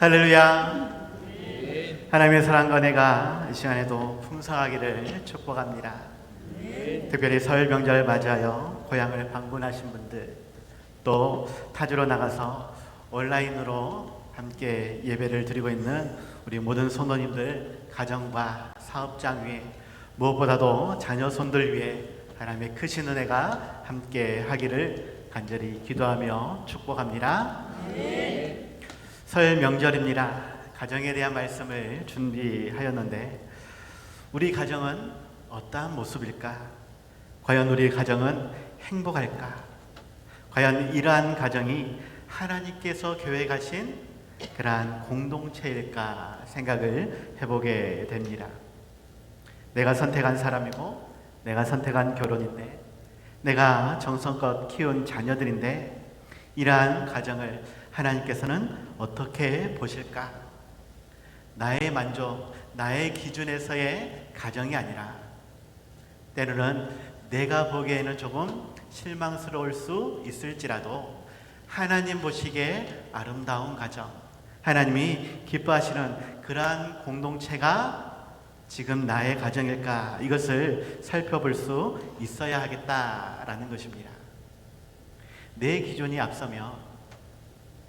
할렐루야. 하나님의 사랑과 은혜가 이 시간에도 풍성하기를 축복합니다. 특별히 설 명절 맞이하여 고향을 방문하신 분들, 또 타주로 나가서 온라인으로 함께 예배를 드리고 있는 우리 모든 성도님들, 가정과 사업장 위에, 무엇보다도 자녀 손들 위에 하나님의 크신 은혜가 함께 하기를 간절히 기도하며 축복합니다. 설 명절입니다. 가정에 대한 말씀을 준비하였는데, 우리 가정은 어떠한 모습일까? 과연 우리 가정은 행복할까? 과연 이러한 가정이 하나님께서 계획하신 그러한 공동체일까 생각을 해보게 됩니다. 내가 선택한 사람이고, 내가 선택한 결혼인데, 내가 정성껏 키운 자녀들인데, 이러한 가정을 하나님께서는 어떻게 보실까? 나의 만족, 나의 기준에서의 가정이 아니라 때로는 내가 보기에는 조금 실망스러울 수 있을지라도 하나님 보시기에 아름다운 가정, 하나님이 기뻐하시는 그러한 공동체가 지금 나의 가정일까? 이것을 살펴볼 수 있어야 하겠다라는 것입니다. 내 기준이 앞서면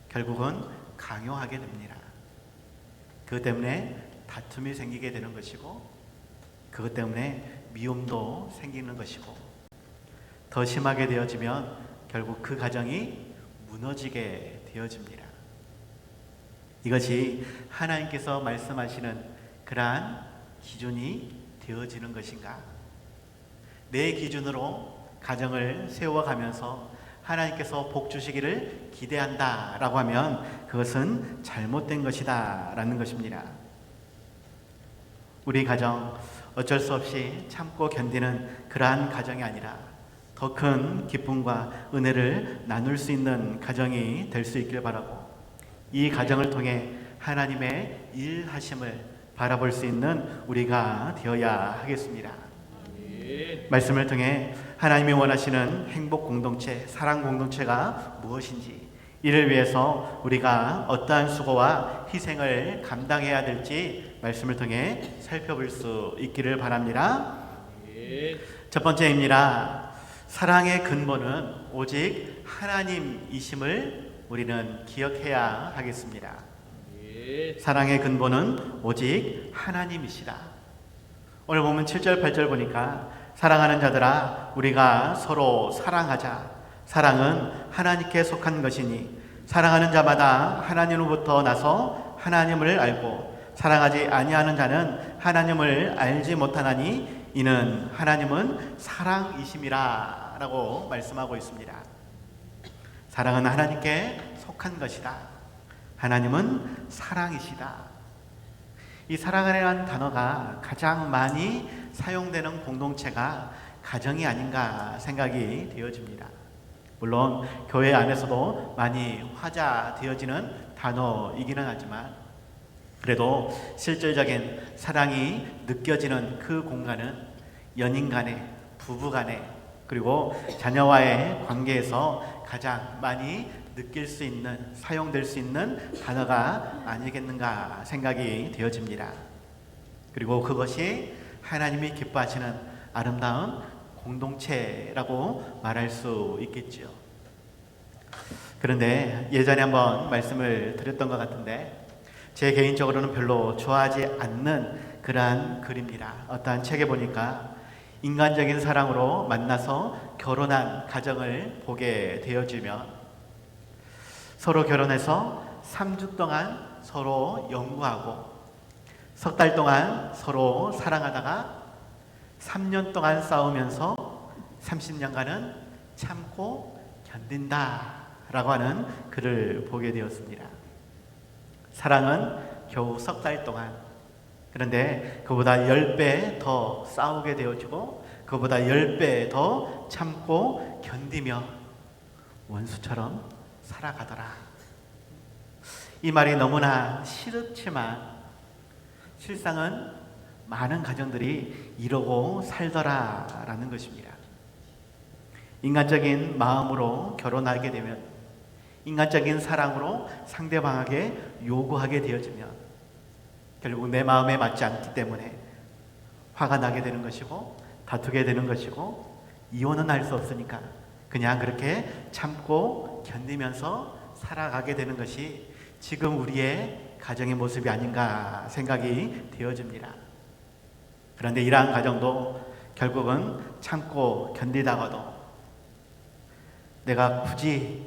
결국은 강요하게 됩니다. 그것 때문에 다툼이 생기게 되는 것이고, 그것 때문에 미움도 생기는 것이고, 더 심하게 되어지면 결국 그 가정이 무너지게 되어집니다. 이것이 하나님께서 말씀하시는 그러한 기준이 되어지는 것인가? 내 기준으로 가정을 세워가면서 하나님께서 복 주시기를 기대한다 라고 하면 그것은 잘못된 것이다 라는 것입니다. 우리 가정 어쩔 수 없이 참고 견디는 그러한 가정이 아니라 더 큰 기쁨과 은혜를 나눌 수 있는 가정이 될 수 있길 바라고, 이 가정을 통해 하나님의 일하심을 바라볼 수 있는 우리가 되어야 하겠습니다. 말씀을 통해 하나님이 원하시는 행복 공동체, 사랑 공동체가 무엇인지, 이를 위해서 우리가 어떠한 수고와 희생을 감당해야 될지 말씀을 통해 살펴볼 수 있기를 바랍니다. 첫 번째입니다. 사랑의 근본은 오직 하나님이심을 우리는 기억해야 하겠습니다. 사랑의 근본은 오직 하나님이시다. 오늘 보면 7절 8절 보니까 사랑하는 자들아 우리가 서로 사랑하자. 사랑은 하나님께 속한 것이니 사랑하는 자마다 하나님으로부터 나서 하나님을 알고 사랑하지 아니하는 자는 하나님을 알지 못하나니 이는 하나님은 사랑이심이라 라고 말씀하고 있습니다. 사랑은 하나님께 속한 것이다. 하나님은 사랑이시다. 이 사랑이라는 단어가 가장 많이 사용되는 공동체가 가정이 아닌가 생각이 되어집니다. 물론 교회 안에서도 많이 화자되어지는 단어이기는 하지만, 그래도 실질적인 사랑이 느껴지는 그 공간은 연인 간에, 부부 간에, 그리고 자녀와의 관계에서 가장 많이 느낄 수 있는, 사용될 수 있는 단어가 아니겠는가 생각이 되어집니다. 그리고 그것이 하나님이 기뻐하시는 아름다운 공동체라고 말할 수 있겠죠. 그런데 예전에 한번 말씀을 드렸던 것 같은데, 제 개인적으로는 별로 좋아하지 않는 그러한 글입니다. 어떠한 책에 보니까 인간적인 사랑으로 만나서 결혼한 가정을 보게 되어지면 서로 결혼해서 3주 동안 서로 연구하고 석 달 동안 서로 사랑하다가 3년 동안 싸우면서 30년간은 참고 견딘다 라고 하는 글을 보게 되었습니다. 사랑은 겨우 석 달 동안, 그런데 그보다 10배 더 싸우게 되어지고 그보다 10배 더 참고 견디며 원수처럼 살아가더라. 이 말이 너무나 시럽지만 실상은 많은 가정들이 이러고 살더라라는 것입니다. 인간적인 마음으로 결혼하게 되면 인간적인 사랑으로 상대방에게 요구하게 되어지면 결국 내 마음에 맞지 않기 때문에 화가 나게 되는 것이고 다투게 되는 것이고 이혼은 할 수 없으니까 그냥 그렇게 참고 견디면서 살아가게 되는 것이 지금 우리의 가정의 모습이 아닌가 생각이 되어집니다. 그런데 이러한 가정도 결국은 참고 견디다가도 내가 굳이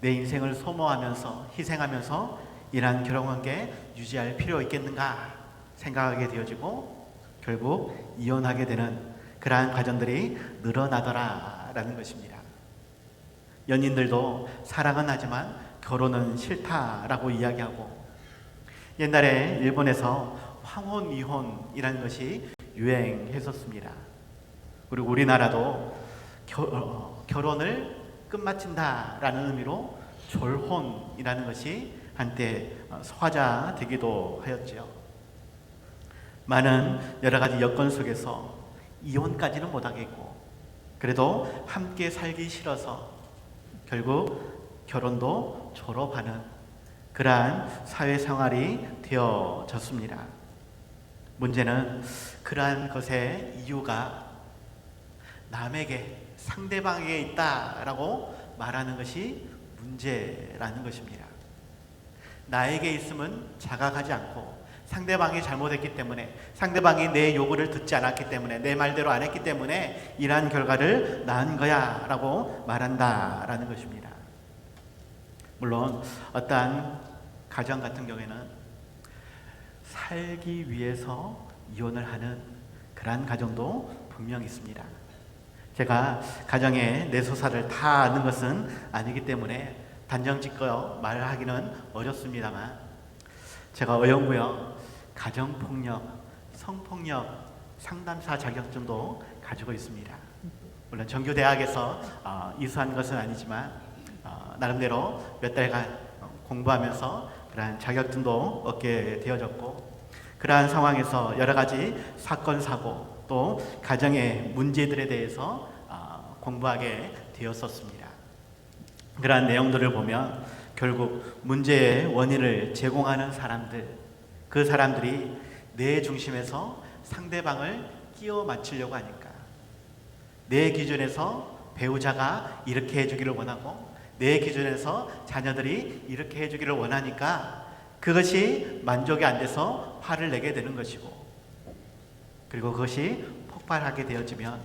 내 인생을 소모하면서 희생하면서 이러한 결혼관계 유지할 필요 있겠는가 생각하게 되어지고 결국 이혼하게 되는 그러한 가정들이 늘어나더라라는 것입니다. 연인들도 사랑은 하지만 결혼은 싫다라고 이야기하고, 옛날에 일본에서 황혼 이혼이라는 것이 유행했었습니다. 그리고 우리나라도 결혼을 끝마친다라는 의미로 졸혼이라는 것이 한때 화제되기도 하였죠. 많은 여러 가지 여건 속에서 이혼까지는 못하겠고 그래도 함께 살기 싫어서 결국 결혼도 졸업하는 그러한 사회생활이 되어졌습니다. 문제는 그러한 것의 이유가 남에게 상대방에게 있다라고 말하는 것이 문제라는 것입니다. 나에게 있으면 자각하지 않고 상대방이 잘못했기 때문에, 상대방이 내 요구를 듣지 않았기 때문에, 내 말대로 안 했기 때문에 이러한 결과를 낳은 거야 라고 말한다라는 것입니다. 물론 어떠한 가정 같은 경우에는 살기 위해서 이혼을 하는 그러한 가정도 분명히 있습니다. 제가 가정의 내소사를 다 아는 것은 아니기 때문에 단정짓고 말하기는 어렵습니다만, 제가 어영부영 가정폭력, 성폭력 상담사 자격증도 가지고 있습니다. 물론 정규대학에서 이수한 것은 아니지만 나름대로 몇 달간 공부하면서 그러한 자격증도 얻게 되어졌고, 그러한 상황에서 여러 가지 사건, 사고 또 가정의 문제들에 대해서 공부하게 되었었습니다. 그러한 내용들을 보면 결국 문제의 원인을 제공하는 사람들, 그 사람들이 내 중심에서 상대방을 끼워 맞추려고 하니까, 내 기준에서 배우자가 이렇게 해주기를 원하고 내 기준에서 자녀들이 이렇게 해주기를 원하니까 그것이 만족이 안 돼서 화를 내게 되는 것이고, 그리고 그것이 폭발하게 되어지면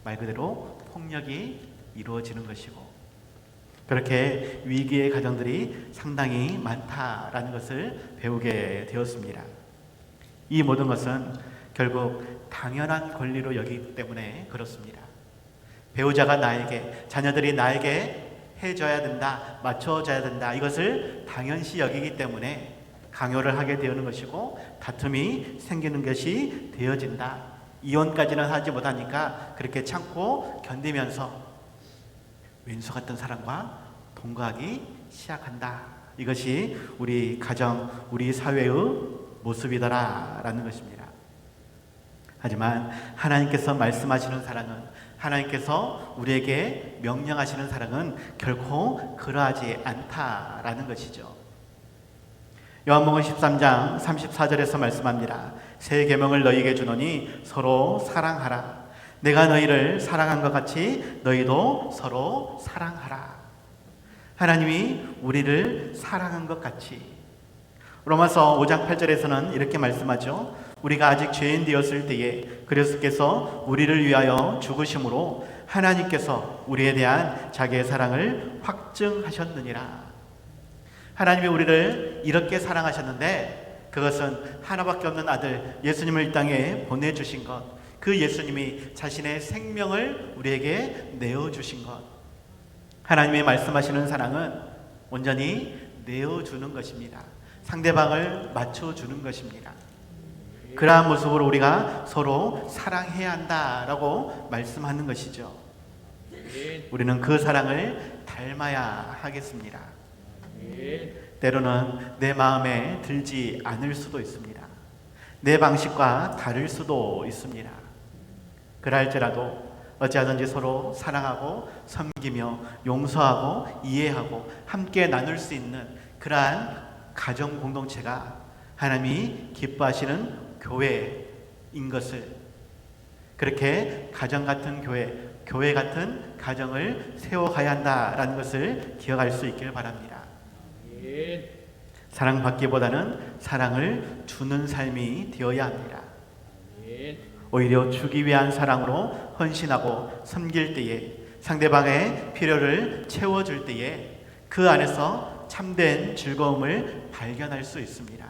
말 그대로 폭력이 이루어지는 것이고, 그렇게 위기의 가정들이 상당히 많다라는 것을 배우게 되었습니다. 이 모든 것은 결국 당연한 권리로 여기기 때문에 그렇습니다. 배우자가 나에게, 자녀들이 나에게 해줘야 된다, 맞춰줘야 된다, 이것을 당연시 여기기 때문에 강요를 하게 되는 것이고 다툼이 생기는 것이 되어진다. 이혼까지는 하지 못하니까 그렇게 참고 견디면서 왼수 같은 사람과 동거하기 시작한다. 이것이 우리 가정, 우리 사회의 모습이더라라는 것입니다. 하지만 하나님께서 말씀하시는 사랑은, 하나님께서 우리에게 명령하시는 사랑은 결코 그러하지 않다라는 것이죠. 요한복음 13장 34절에서 말씀합니다. 새 계명을 너희에게 주노니 서로 사랑하라. 내가 너희를 사랑한 것 같이 너희도 서로 사랑하라. 하나님이 우리를 사랑한 것 같이. 로마서 5장 8절에서는 이렇게 말씀하죠. 우리가 아직 죄인 되었을 때에 그리스도께서 우리를 위하여 죽으심으로 하나님께서 우리에 대한 자기의 사랑을 확증하셨느니라. 하나님이 우리를 이렇게 사랑하셨는데 그것은 하나밖에 없는 아들 예수님을 이 땅에 보내주신 것, 그 예수님이 자신의 생명을 우리에게 내어주신 것. 하나님이 말씀하시는 사랑은 온전히 내어주는 것입니다. 상대방을 맞춰주는 것입니다. 그러한 모습으로 우리가 서로 사랑해야 한다라고 말씀하는 것이죠. 우리는 그 사랑을 닮아야 하겠습니다. 때로는 내 마음에 들지 않을 수도 있습니다. 내 방식과 다를 수도 있습니다. 그럴지라도 어찌하든지 서로 사랑하고 섬기며 용서하고 이해하고 함께 나눌 수 있는 그러한 가정 공동체가 하나님이 기뻐하시는 교회인 것을, 그렇게 가정 같은 교회 같은 가정을 세워가야 한다라는 것을 기억할 수 있길 바랍니다. 사랑받기보다는 사랑을 주는 삶이 되어야 합니다. 오히려 주기 위한 사랑으로 헌신하고 섬길 때에, 상대방의 필요를 채워줄 때에 그 안에서 참된 즐거움을 발견할 수 있습니다.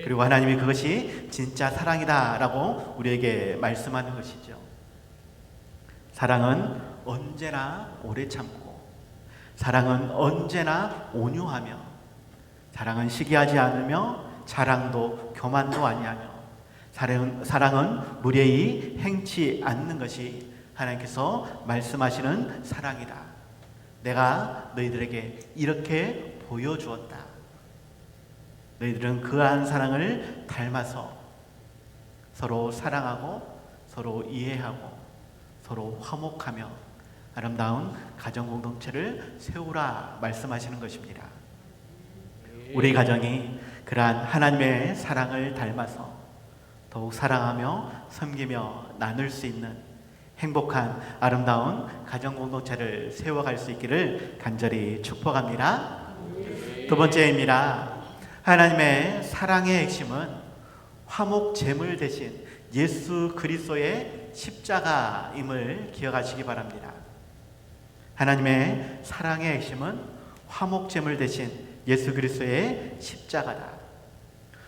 그리고 하나님이 그것이 진짜 사랑이다라고 우리에게 말씀하는 것이죠. 사랑은 언제나 오래 참고, 사랑은 언제나 온유하며, 사랑은 시기하지 않으며, 자랑도 교만도 아니하며, 사랑은 무례히 행치 않는 것이 하나님께서 말씀하시는 사랑이다. 내가 너희들에게 이렇게 보여주었다. 너희들은 그러한 사랑을 닮아서 서로 사랑하고 서로 이해하고 서로 화목하며 아름다운 가정 공동체를 세우라 말씀하시는 것입니다. 우리 가정이 그러한 하나님의 사랑을 닮아서 더욱 사랑하며 섬기며 나눌 수 있는 행복한 아름다운 가정 공동체를 세워갈 수 있기를 간절히 축복합니다. 두 번째입니다. 하나님의 사랑의 핵심은 화목 제물 대신 예수 그리스도의 십자가임을 기억하시기 바랍니다. 하나님의 사랑의 핵심은 화목 제물 대신 예수 그리스도의 십자가다.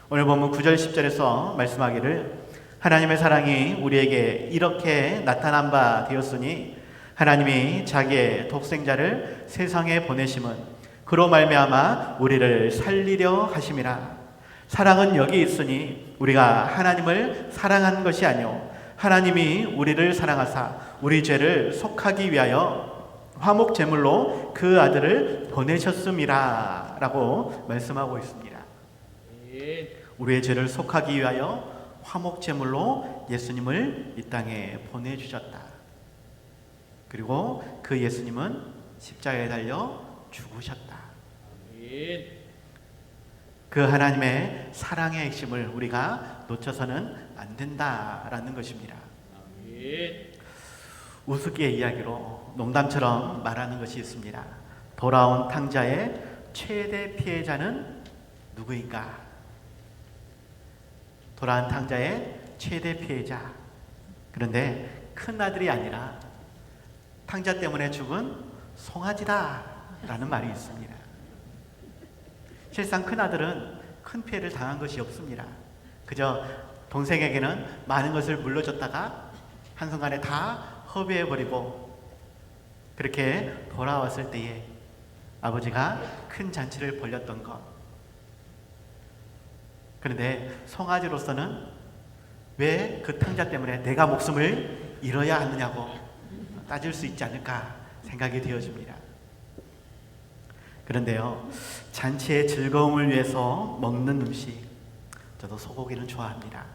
오늘 본문 9절 10절에서 말씀하기를 하나님의 사랑이 우리에게 이렇게 나타난 바 되었으니 하나님이 자기의 독생자를 세상에 보내심은 그로 말미암아 우리를 살리려 하심이라. 사랑은 여기 있으니 우리가 하나님을 사랑한 것이 아니요 하나님이 우리를 사랑하사 우리 죄를 속하기 위하여 화목 제물로 그 아들을 보내셨음이라 라고 말씀하고 있습니다. 우리의 죄를 속하기 위하여 화목 제물로 예수님을 이 땅에 보내주셨다. 그리고 그 예수님은 십자가에 달려 죽으셨다. 그 하나님의 사랑의 핵심을 우리가 놓쳐서는 안 된다라는 것입니다. 우스갯 이야기로 농담처럼 말하는 것이 있습니다. 돌아온 탕자의 최대 피해자는 누구인가? 돌아온 탕자의 최대 피해자. 그런데 큰 아들이 아니라 탕자 때문에 죽은 송아지다 라는 말이 있습니다. 실상 큰 아들은 큰 피해를 당한 것이 없습니다. 그저 동생에게는 많은 것을 물려줬다가 한순간에 다 허비해버리고 그렇게 돌아왔을 때에 아버지가 큰 잔치를 벌였던 것. 그런데 송아지로서는 왜 그 탕자 때문에 내가 목숨을 잃어야 하느냐고 따질 수 있지 않을까 생각이 되어집니다. 그런데요, 잔치의 즐거움을 위해서 먹는 음식, 저도 소고기는 좋아합니다.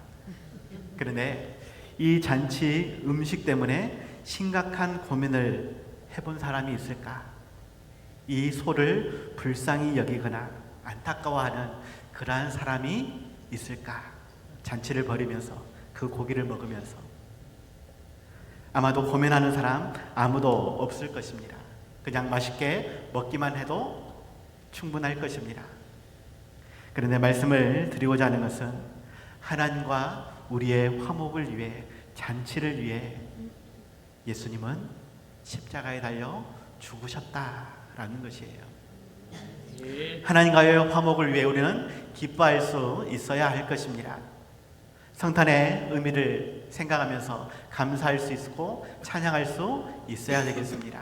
그런데 이 잔치 음식 때문에 심각한 고민을 해본 사람이 있을까? 이 소를 불쌍히 여기거나 안타까워하는 그러한 사람이 있을까? 잔치를 벌이면서 그 고기를 먹으면서 아마도 고민하는 사람 아무도 없을 것입니다. 그냥 맛있게 먹기만 해도 충분할 것입니다. 그런데 말씀을 드리고자 하는 것은 하나님과 우리의 화목을 위해, 잔치를 위해 예수님은 십자가에 달려 죽으셨다라는 것이에요. 하나님과의 화목을 위해 우리는 기뻐할 수 있어야 할 것입니다. 성탄의 의미를 생각하면서 감사할 수 있고 찬양할 수 있어야 되겠습니다.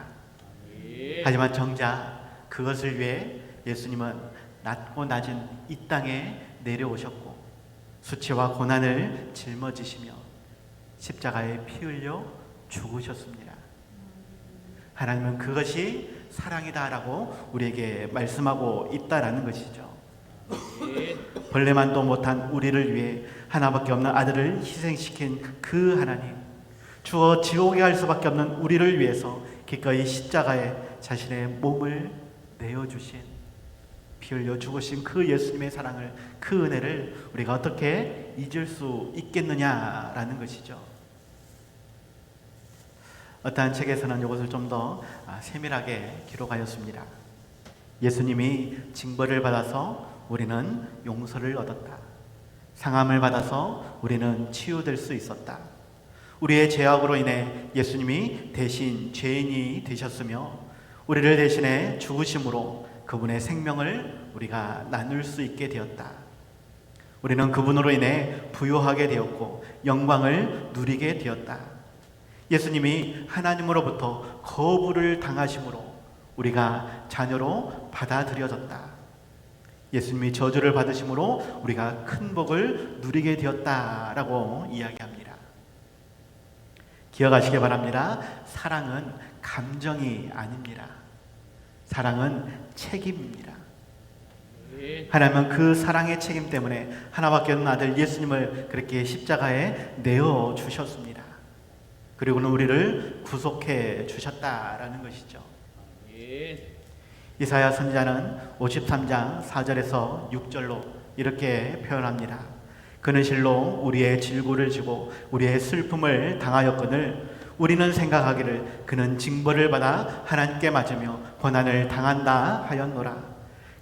하지만 정작 그것을 위해 예수님은 낮고 낮은 이 땅에 내려오셨고 수치와 고난을 짊어지시며 십자가에 피 흘려 죽으셨습니다. 하나님은 그것이 사랑이다라고 우리에게 말씀하고 있다라는 것이죠. 벌레만도 못한 우리를 위해 하나밖에 없는 아들을 희생시킨 그 하나님, 주어 지옥에 갈 수밖에 없는 우리를 위해서 기꺼이 십자가에 자신의 몸을 내어주신, 피 흘려 죽으신 그 예수님의 사랑을, 그 은혜를 우리가 어떻게 잊을 수 있겠느냐라는 것이죠. 어떠한 책에서는 이것을 좀 더 세밀하게 기록하였습니다. 예수님이 징벌을 받아서 우리는 용서를 얻었다. 상함을 받아서 우리는 치유될 수 있었다. 우리의 죄악으로 인해 예수님이 대신 죄인이 되셨으며 우리를 대신해 죽으심으로 그분의 생명을 우리가 나눌 수 있게 되었다. 우리는 그분으로 인해 부유하게 되었고 영광을 누리게 되었다. 예수님이 하나님으로부터 거부를 당하심으로 우리가 자녀로 받아들여졌다. 예수님이 저주를 받으심으로 우리가 큰 복을 누리게 되었다라고 이야기합니다. 기억하시기 바랍니다. 사랑은 감정이 아닙니다. 사랑은 책임입니다. 하나님은 그 사랑의 책임 때문에 하나밖에 없는 아들 예수님을 그렇게 십자가에 내어 주셨습니다. 그리고는 우리를 구속해 주셨다라는 것이죠. 이사야 선지자는 53장 4절에서 6절로 이렇게 표현합니다. 그는 실로 우리의 질고를 지고 우리의 슬픔을 당하였거늘 우리는 생각하기를 그는 징벌을 받아 하나님께 맞으며 고난을 당한다 하였노라.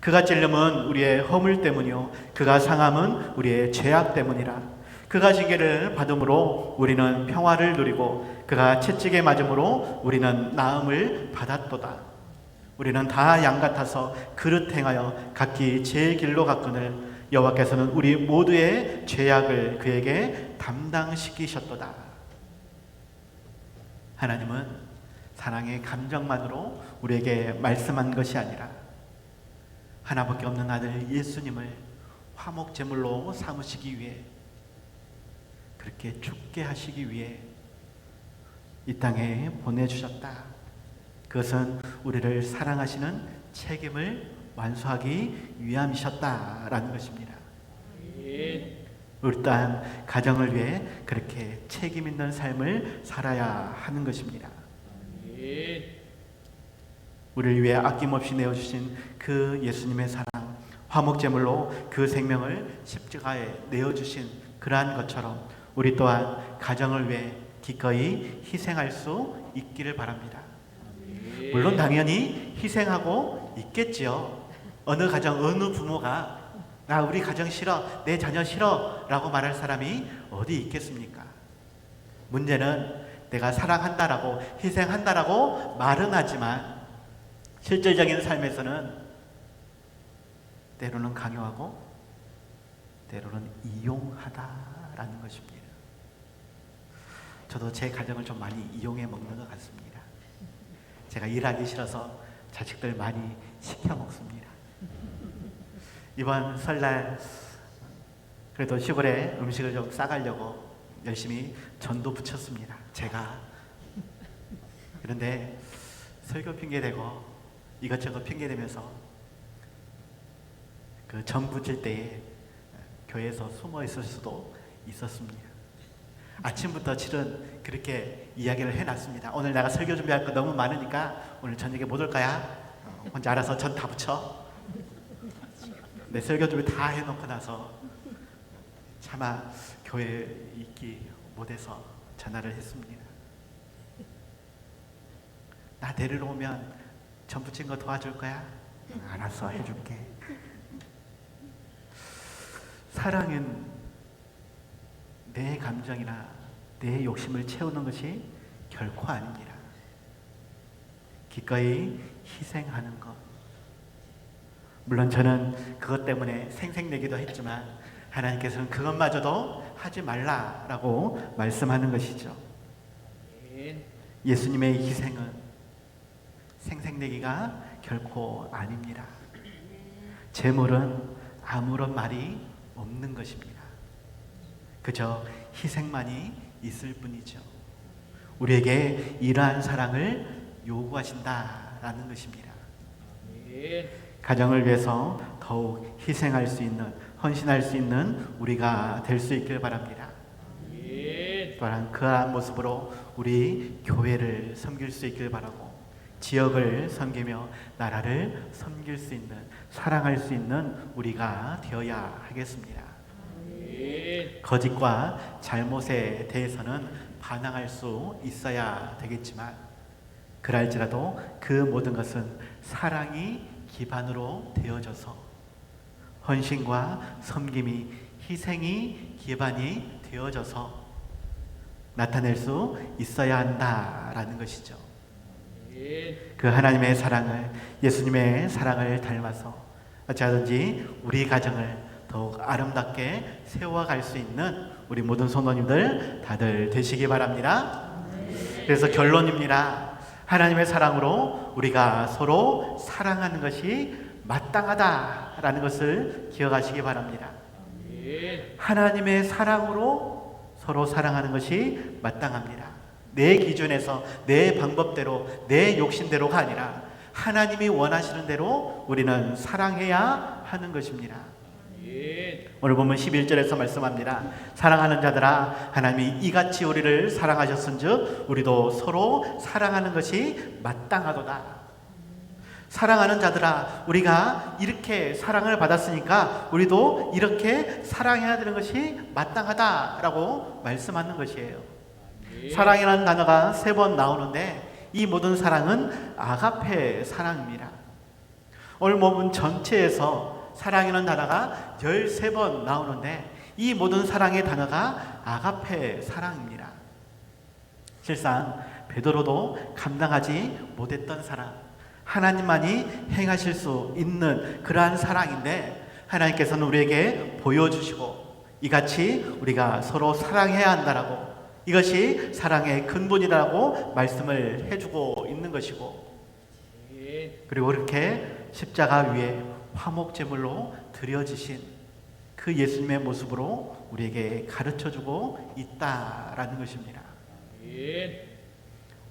그가 찔림은 우리의 허물 때문이요 그가 상함은 우리의 죄악 때문이라. 그가 징계를 받음으로 우리는 평화를 누리고 그가 채찍에 맞음으로 우리는 나음을 받았도다. 우리는 다 양 같아서 그릇 행하여 각기 제 길로 갔거늘 여호와께서는 우리 모두의 죄악을 그에게 담당시키셨도다. 하나님은 사랑의 감정만으로 우리에게 말씀한 것이 아니라 하나밖에 없는 아들 예수님을 화목 제물로 삼으시기 위해, 그렇게 죽게 하시기 위해 이 땅에 보내주셨다. 그것은 우리를 사랑하시는 책임을 완수하기 위함이셨다라는 것입니다. 우리 또한 가정을 위해 그렇게 책임 있는 삶을 살아야 하는 것입니다. 우리를 위해 아낌없이 내어주신 그 예수님의 사랑, 화목제물로 그 생명을 십자가에 내어주신 그러한 것처럼 우리 또한 가정을 위해 기꺼이 희생할 수 있기를 바랍니다. 물론 당연히 희생하고 있겠지요. 어느 가정, 어느 부모가 나 우리 가정 싫어, 내 자녀 싫어 라고 말할 사람이 어디 있겠습니까? 문제는 내가 사랑한다라고 희생한다라고 말은 하지만 실질적인 삶에서는 때로는 강요하고 때로는 이용하다라는 것입니다. 저도 제 가정을 좀 많이 이용해 먹는 것 같습니다. 제가 일하기 싫어서 자식들 많이 시켜 먹습니다. 이번 설날 그래도 시골에 음식을 좀 싸가려고 열심히 전도 붙였습니다. 제가. 그런데 설교 핑계대고 이것저것 핑계대면서 그 전 붙일 때에 교회에서 숨어 있을 수도 있었습니다. 아침부터 실은 그렇게 이야기를 해놨습니다. 오늘 내가 설교 준비할 거 너무 많으니까 오늘 저녁에 못 올 거야. 혼자 알아서 전 다 붙여. 내 설교 준비 다 해놓고 나서 차마 교회에 있기 못해서 전화를 했습니다. 나 데리러 오면 전 붙인 거 도와줄 거야? 알았어, 해줄게. 사랑은 내 감정이나 내 욕심을 채우는 것이 결코 아닙니다. 기꺼이 희생하는 것. 물론 저는 그것 때문에 생색내기도 했지만 하나님께서는 그것마저도 하지 말라라고 말씀하는 것이죠. 예수님의 희생은 생색내기가 결코 아닙니다. 재물은 아무런 말이 없는 것입니다. 그저 희생만이 있을 뿐이죠. 우리에게 이러한 사랑을 요구하신다라는 것입니다. 가정을 위해서 더욱 희생할 수 있는, 헌신할 수 있는 우리가 될 수 있길 바랍니다. 또한 그러한 모습으로 우리 교회를 섬길 수 있길 바라고, 지역을 섬기며 나라를 섬길 수 있는, 사랑할 수 있는 우리가 되어야 하겠습니다. 거짓과 잘못에 대해서는 반항할 수 있어야 되겠지만, 그럴지라도 그 모든 것은 사랑이 기반으로 되어져서 헌신과 섬김이, 희생이 기반이 되어져서 나타낼 수 있어야 한다라는 것이죠. 그 하나님의 사랑을, 예수님의 사랑을 닮아서 어찌하든지 우리 가정을 더욱 아름답게 세워갈 수 있는 우리 모든 성도님들 다들 되시기 바랍니다. 그래서 결론입니다. 하나님의 사랑으로 우리가 서로 사랑하는 것이 마땅하다라는 것을 기억하시기 바랍니다. 하나님의 사랑으로 서로 사랑하는 것이 마땅합니다. 내 기준에서, 내 방법대로, 내 욕심대로가 아니라 하나님이 원하시는 대로 우리는 사랑해야 하는 것입니다. 오늘 보면 11절에서 말씀합니다. 사랑하는 자들아, 하나님이 이같이 우리를 사랑하셨은즉 우리도 서로 사랑하는 것이 마땅하도다. 사랑하는 자들아, 우리가 이렇게 사랑을 받았으니까 우리도 이렇게 사랑해야 되는 것이 마땅하다라고 말씀하는 것이에요. 사랑이라는 단어가 3번 나오는데 이 모든 사랑은 아가페 사랑입니다. 오늘 본문 전체에서 사랑이라는 단어가 13번 나오는데 이 모든 사랑의 단어가 아가페 사랑입니다. 실상 베드로도 감당하지 못했던 사랑, 하나님만이 행하실 수 있는 그러한 사랑인데 하나님께서는 우리에게 보여주시고 이같이 우리가 서로 사랑해야 한다라고, 이것이 사랑의 근본이라고 말씀을 해주고 있는 것이고, 그리고 그렇게 십자가 위에 화목제물로 드려지신 그 예수님의 모습으로 우리에게 가르쳐주고 있다라는 것입니다.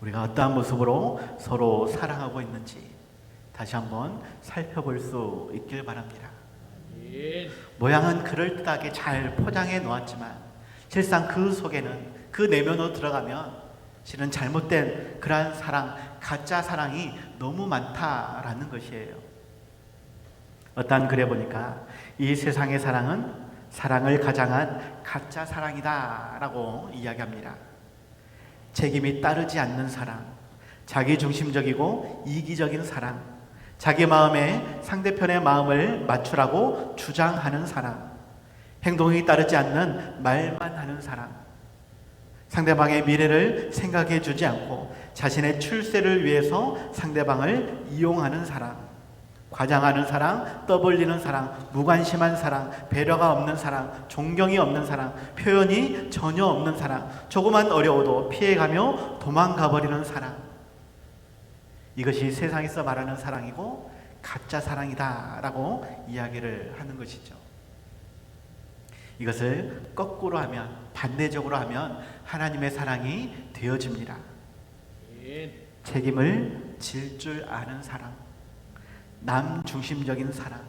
우리가 어떠한 모습으로 서로 사랑하고 있는지 다시 한번 살펴볼 수 있길 바랍니다. 모양은 그럴듯하게 잘 포장해 놓았지만 실상 그 속에는, 그 내면으로 들어가면 실은 잘못된 그러한 사랑, 가짜 사랑이 너무 많다라는 것이에요. 어떤 글에 보니까 이 세상의 사랑은 사랑을 가장한 가짜 사랑이다라고 이야기합니다. 책임이 따르지 않는 사랑, 자기중심적이고 이기적인 사랑, 자기 마음에 상대편의 마음을 맞추라고 주장하는 사랑, 행동이 따르지 않는 말만 하는 사랑, 상대방의 미래를 생각해 주지 않고 자신의 출세를 위해서 상대방을 이용하는 사랑, 과장하는 사랑, 떠벌리는 사랑, 무관심한 사랑, 배려가 없는 사랑, 존경이 없는 사랑, 표현이 전혀 없는 사랑, 조금만 어려워도 피해가며 도망가버리는 사랑, 이것이 세상에서 말하는 사랑이고 가짜 사랑이다라고 이야기를 하는 것이죠. 이것을 거꾸로 하면, 반대적으로 하면 하나님의 사랑이 되어집니다. 책임을 질 줄 아는 사랑, 남 중심적인 사랑,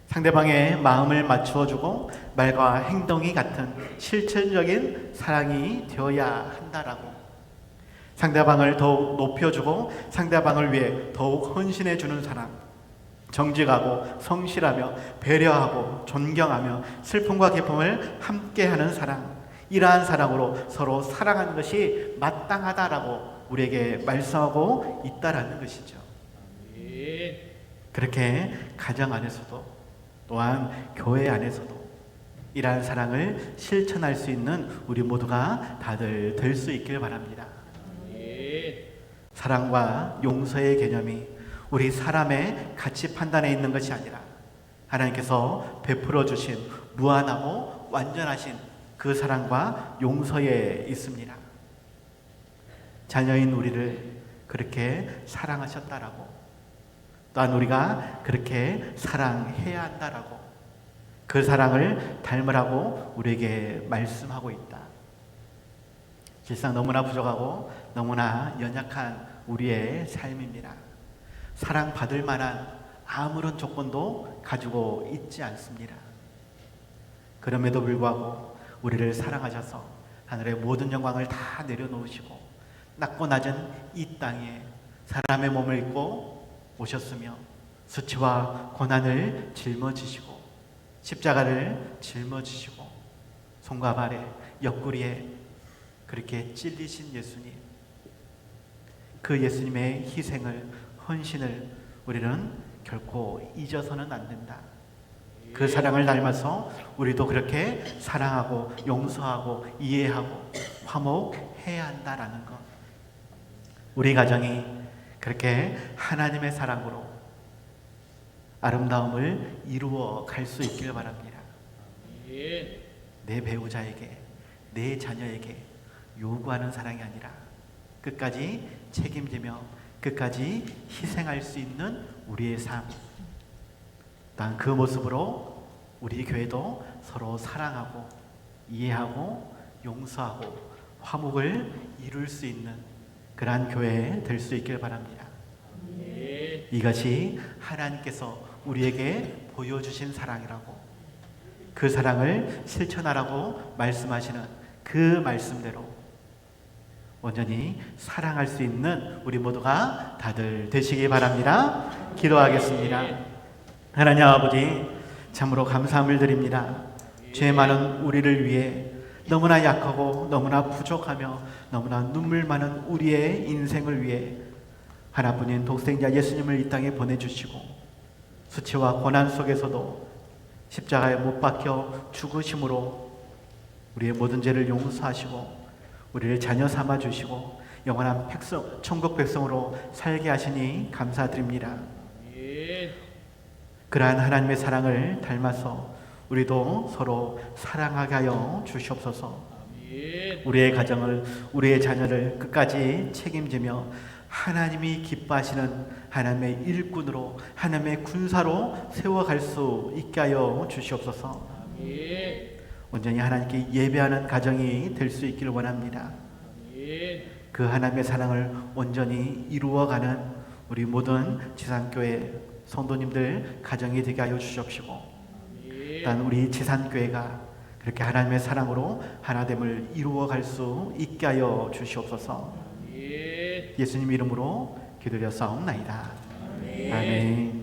상대방의 마음을 맞추어주고 말과 행동이 같은 실천적인 사랑이 되어야 한다라고, 상대방을 더욱 높여주고 상대방을 위해 더욱 헌신해주는 사랑, 정직하고 성실하며 배려하고 존경하며 슬픔과 기쁨을 함께하는 사랑, 이러한 사랑으로 서로 사랑하는 것이 마땅하다라고 우리에게 말씀하고 있다라는 것이죠. 그렇게 가정 안에서도 또한 교회 안에서도 이러한 사랑을 실천할 수 있는 우리 모두가 다들 될 수 있길 바랍니다. 사랑과 용서의 개념이 우리 사람의 가치 판단에 있는 것이 아니라 하나님께서 베풀어 주신 무한하고 완전하신 그 사랑과 용서에 있습니다. 자녀인 우리를 그렇게 사랑하셨다라고, 또한 우리가 그렇게 사랑해야 한다라고, 그 사랑을 닮으라고 우리에게 말씀하고 있다. 실상 너무나 부족하고 너무나 연약한 우리의 삶입니다. 사랑받을 만한 아무런 조건도 가지고 있지 않습니다. 그럼에도 불구하고 우리를 사랑하셔서 하늘의 모든 영광을 다 내려놓으시고 낮고 낮은 이 땅에 사람의 몸을 입고 오셨으며 수치와 고난을 짊어지시고 십자가를 짊어지시고 손과 발에 옆구리에 그렇게 찔리신 예수님, 그 예수님의 희생을, 헌신을 우리는 결코 잊어서는 안 된다. 그 사랑을 닮아서 우리도 그렇게 사랑하고 용서하고 이해하고 화목해야 한다라는 것. 우리 가정이 그렇게 하나님의 사랑으로 아름다움을 이루어 갈 수 있길 바랍니다. 내 배우자에게, 내 자녀에게 요구하는 사랑이 아니라 끝까지 책임지며 끝까지 희생할 수 있는 우리의 삶. 단 그 모습으로 우리 교회도 서로 사랑하고 이해하고 용서하고 화목을 이룰 수 있는 그러한 교회 될 수 있길 바랍니다. 이것이 하나님께서 우리에게 보여주신 사랑이라고, 그 사랑을 실천하라고 말씀하시는 그 말씀대로 온전히 사랑할 수 있는 우리 모두가 다들 되시기 바랍니다. 기도하겠습니다. 하나님 아버지, 참으로 감사함을 드립니다. 죄 많은 우리를 위해 너무나 약하고 너무나 부족하며 너무나 눈물 많은 우리의 인생을 위해 하나뿐인 독생자 예수님을 이 땅에 보내주시고 수치와 고난 속에서도 십자가에 못 박혀 죽으심으로 우리의 모든 죄를 용서하시고 우리를 자녀 삼아 주시고 영원한 백성, 천국 백성으로 살게 하시니 감사드립니다. 그러한 하나님의 사랑을 닮아서 우리도 서로 사랑하게 하여 주시옵소서. 우리의 가정을, 우리의 자녀를 끝까지 책임지며 하나님이 기뻐하시는 하나님의 일꾼으로, 하나님의 군사로 세워갈 수 있게 하여 주시옵소서. 온전히 하나님께 예배하는 가정이 될 수 있기를 원합니다. 그 하나님의 사랑을 온전히 이루어가는 우리 모든 지산교회 성도님들 가정이 되게 하여 주시옵시고, 단 우리 지산교회가 그렇게 하나님의 사랑으로 하나됨을 이루어갈 수 있게 하여 주시옵소서. 예수님 이름으로 기도드려 싸움나이다. 아멘.